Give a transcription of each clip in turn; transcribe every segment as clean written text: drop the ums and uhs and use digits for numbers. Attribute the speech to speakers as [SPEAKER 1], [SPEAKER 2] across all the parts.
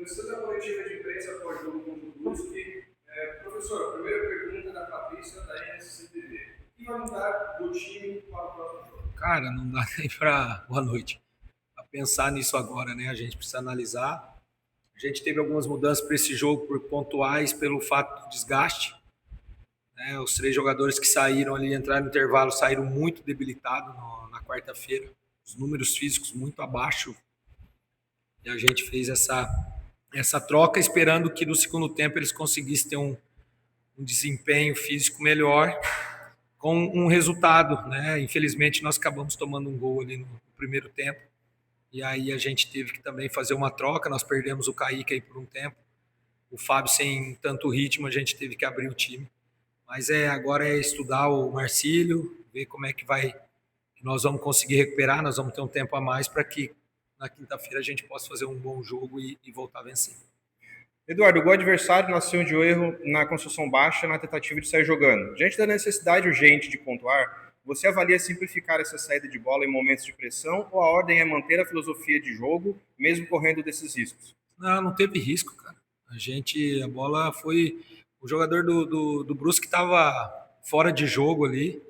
[SPEAKER 1] Começando a coletiva de imprensa após o jogo contra o Brusque, professor, a primeira pergunta da Patrícia da NSCTV. O que vai mudar do time para o próximo jogo?
[SPEAKER 2] Cara, não dá nem para boa noite. Pra pensar nisso agora, né? A gente precisa analisar. A gente teve algumas mudanças para esse jogo por pontuais pelo fato do desgaste. Né? Os três jogadores que saíram ali, entraram no intervalo, saíram muito debilitados na quarta-feira. Os números físicos muito abaixo. E a gente fez essa troca esperando que no segundo tempo eles conseguissem ter um desempenho físico melhor com um resultado, né? Infelizmente nós acabamos tomando um gol ali no primeiro tempo e aí a gente teve que também fazer uma troca. Nós perdemos o Kaique aí por um tempo, o Fábio sem tanto ritmo, a gente teve que abrir o time. Mas agora é estudar o Marcílio, ver como é que nós vamos conseguir recuperar. Nós vamos ter um tempo a mais para que na quinta-feira a gente possa fazer um bom jogo e voltar a vencer.
[SPEAKER 1] Eduardo, o gol adversário nasceu de um erro na construção baixa na tentativa de sair jogando. Diante da necessidade urgente de pontuar, você avalia simplificar essa saída de bola em momentos de pressão ou a ordem é manter a filosofia de jogo, mesmo correndo desses riscos?
[SPEAKER 2] Não teve risco, cara. A bola foi o jogador do Brusque que estava fora de jogo ali,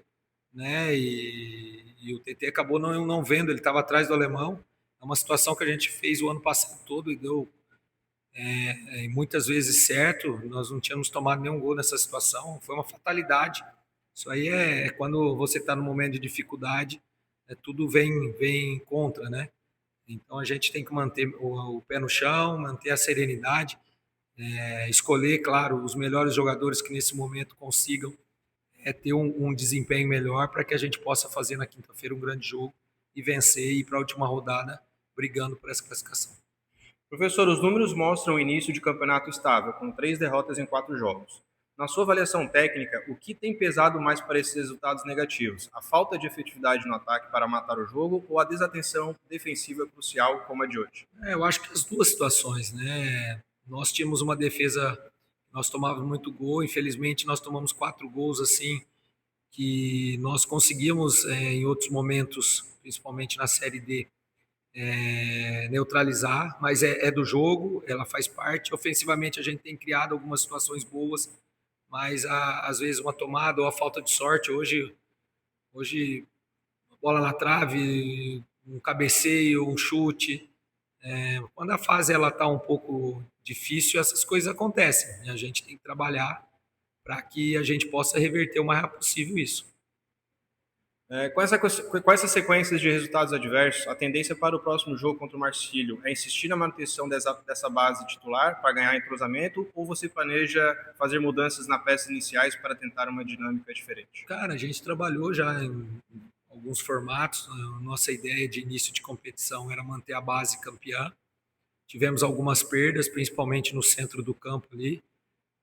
[SPEAKER 2] né? E o TT acabou não vendo, ele estava atrás do alemão. É uma situação que a gente fez o ano passado todo e deu muitas vezes certo. Nós não tínhamos tomado nenhum gol nessa situação, foi uma fatalidade. Isso aí é quando você está no momento de dificuldade, tudo vem contra, né? Então a gente tem que manter o pé no chão, manter a serenidade, escolher, claro, os melhores jogadores que nesse momento consigam ter um desempenho melhor para que a gente possa fazer na quinta-feira um grande jogo e vencer e ir para a última rodada brigando por essa classificação.
[SPEAKER 1] Professor, os números mostram o início de campeonato estável, com 3 derrotas em 4 jogos. Na sua avaliação técnica, o que tem pesado mais para esses resultados negativos? A falta de efetividade no ataque para matar o jogo ou a desatenção defensiva crucial como a de hoje?
[SPEAKER 2] Eu acho que as duas situações, né? Nós tínhamos uma defesa, nós tomávamos muito gol, infelizmente nós tomamos 4 gols assim, que nós conseguimos em outros momentos, principalmente na Série D, neutralizar, mas é do jogo, ela faz parte. Ofensivamente a gente tem criado algumas situações boas, mas às vezes uma tomada ou a falta de sorte. Hoje uma bola na trave, um cabeceio, um chute. Quando a fase ela está um pouco difícil, essas coisas acontecem. E a gente tem que trabalhar para que a gente possa reverter o mais rápido possível isso.
[SPEAKER 1] Com essas sequências de resultados adversos, a tendência para o próximo jogo contra o Marcílio é insistir na manutenção dessa base titular para ganhar entrosamento ou você planeja fazer mudanças nas peças iniciais para tentar uma dinâmica diferente?
[SPEAKER 2] Cara, a gente trabalhou já em alguns formatos. A nossa ideia de início de competição era manter a base campeã. Tivemos algumas perdas, principalmente no centro do campo ali,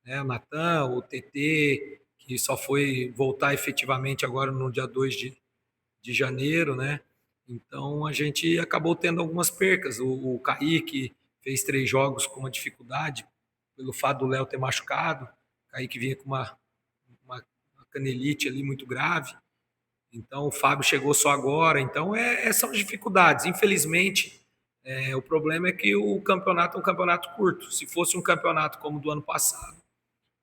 [SPEAKER 2] né? O Natan, o TT, que só foi voltar efetivamente agora no dia 2 de janeiro, né? Então a gente acabou tendo algumas percas. O Kaique fez 3 jogos com uma dificuldade, pelo fato do Léo ter machucado. O Kaique vinha com uma canelite ali muito grave. Então o Fábio chegou só agora. Então são dificuldades. Infelizmente, o problema é que o campeonato é um campeonato curto. Se fosse um campeonato como o do ano passado,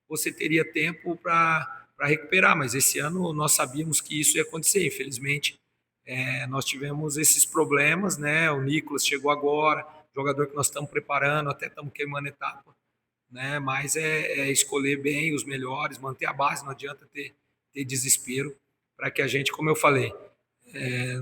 [SPEAKER 2] você teria tempo para recuperar, mas esse ano nós sabíamos que isso ia acontecer. Infelizmente, nós tivemos esses problemas, né? O Nicolas chegou agora, jogador que nós estamos preparando, até estamos queimando etapa, né? Mas escolher bem os melhores, manter a base, não adianta ter desespero, para que a gente, como eu falei,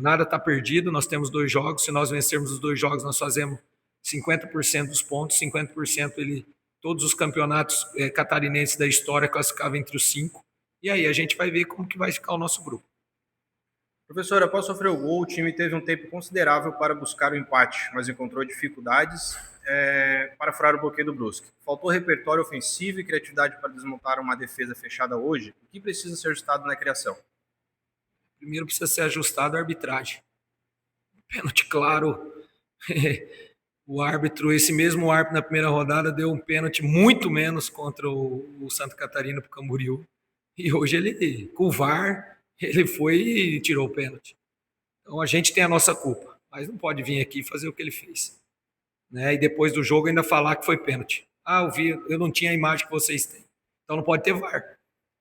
[SPEAKER 2] nada está perdido. Nós temos 2 jogos, se nós vencermos os 2 jogos, nós fazemos 50% dos pontos, 50% todos os campeonatos catarinenses da história classificavam entre os 5, e aí a gente vai ver como que vai ficar o nosso grupo.
[SPEAKER 1] Professor, após sofrer o gol, o time teve um tempo considerável para buscar o empate, mas encontrou dificuldades para furar o bloqueio do Brusque. Faltou repertório ofensivo e criatividade para desmontar uma defesa fechada hoje. O que precisa ser ajustado na criação?
[SPEAKER 2] Primeiro precisa ser ajustado a arbitragem. Pênalti claro. O árbitro, esse mesmo árbitro na primeira rodada deu um pênalti muito menos contra o Santa Catarina para o Camboriú. E hoje ele, com o VAR, ele foi e tirou o pênalti. Então a gente tem a nossa culpa, mas não pode vir aqui fazer o que ele fez. né? E depois do jogo ainda falar que foi pênalti. Ah, eu não tinha a imagem que vocês têm. Então não pode ter VAR.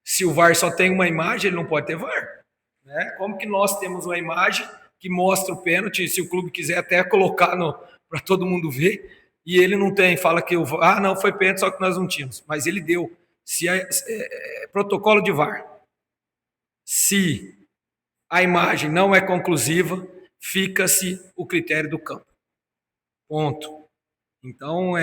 [SPEAKER 2] Se o VAR só tem uma imagem, ele não pode ter VAR. Né? Como que nós temos uma imagem que mostra o pênalti, se o clube quiser até colocar para todo mundo ver, e ele não tem, fala que não, foi pênalti, só que nós não tínhamos. Mas ele deu. Protocolo de VAR. Se a imagem não é conclusiva, fica-se o critério do campo. Ponto. Então,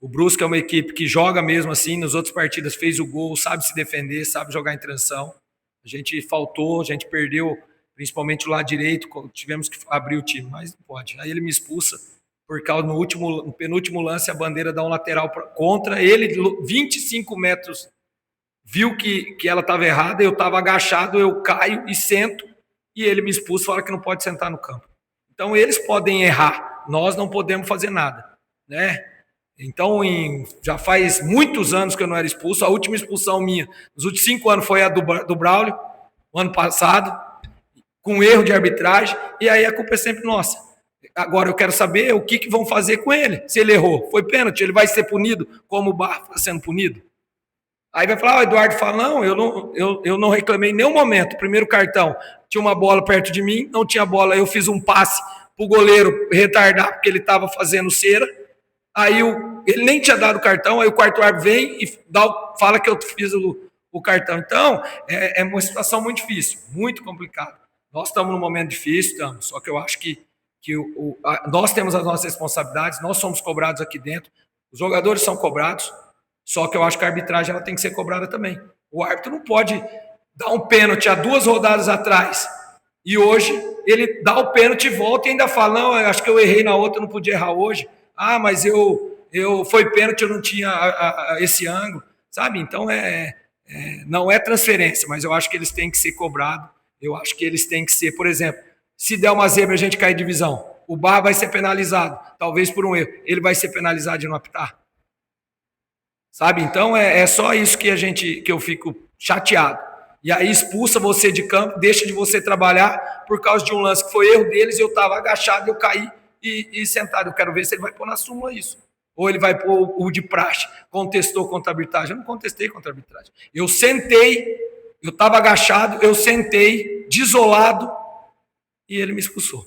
[SPEAKER 2] o Brusque é uma equipe que joga mesmo assim, nas outras partidas fez o gol, sabe se defender, sabe jogar em transição. A gente faltou, a gente perdeu, principalmente o lado direito, tivemos que abrir o time, mas não pode. Aí ele me expulsa, por causa no penúltimo lance, a bandeira dá um lateral contra ele, 25 metros, viu que ela estava errada, eu estava agachado, eu caio e sento, e ele me expulsa, fala que não pode sentar no campo. Então, eles podem errar, nós não podemos fazer nada, né? Então, já faz muitos anos que eu não era expulso. A última expulsão minha, nos últimos 5 anos, foi a do Braulio, o ano passado, com erro de arbitragem, e aí a culpa é sempre nossa. Agora eu quero saber o que vão fazer com ele. Se ele errou, foi pênalti, ele vai ser punido como o Barra está sendo punido? Aí vai falar, o Eduardo fala, não, eu não reclamei em nenhum momento. Primeiro cartão, tinha uma bola perto de mim, não tinha bola, eu fiz um passe para o goleiro retardar, porque ele estava fazendo cera. Aí ele nem tinha dado o cartão, aí o quarto árbitro vem e fala que eu fiz o cartão. Então, é uma situação muito difícil, muito complicada. Nós estamos num momento difícil, só que eu acho que nós temos as nossas responsabilidades, nós somos cobrados aqui dentro, os jogadores são cobrados, só que eu acho que a arbitragem ela tem que ser cobrada também. O árbitro não pode dar um pênalti há 2 rodadas atrás e hoje ele dá o pênalti e volta e ainda fala, não, eu acho que eu errei na outra, não podia errar hoje. Ah, mas foi pênalti, eu não tinha esse ângulo, sabe? Então, não é transferência, mas eu acho que eles têm que ser cobrados. Eu acho que eles têm que ser, por exemplo, se der uma zebra e a gente cair de divisão, o Barra vai ser penalizado, talvez por um erro. Ele vai ser penalizado de não apitar. Sabe? Então, é só isso que eu fico chateado. E aí expulsa você de campo, deixa de você trabalhar por causa de um lance que foi erro deles, eu estava agachado, eu caí e sentado. Eu quero ver se ele vai pôr na súmula isso. Ou ele vai pôr o de praxe. Contestou contra a arbitragem. Eu não contestei contra a arbitragem. Eu sentei, eu estava agachado, eu sentei, desolado, e ele me expulsou.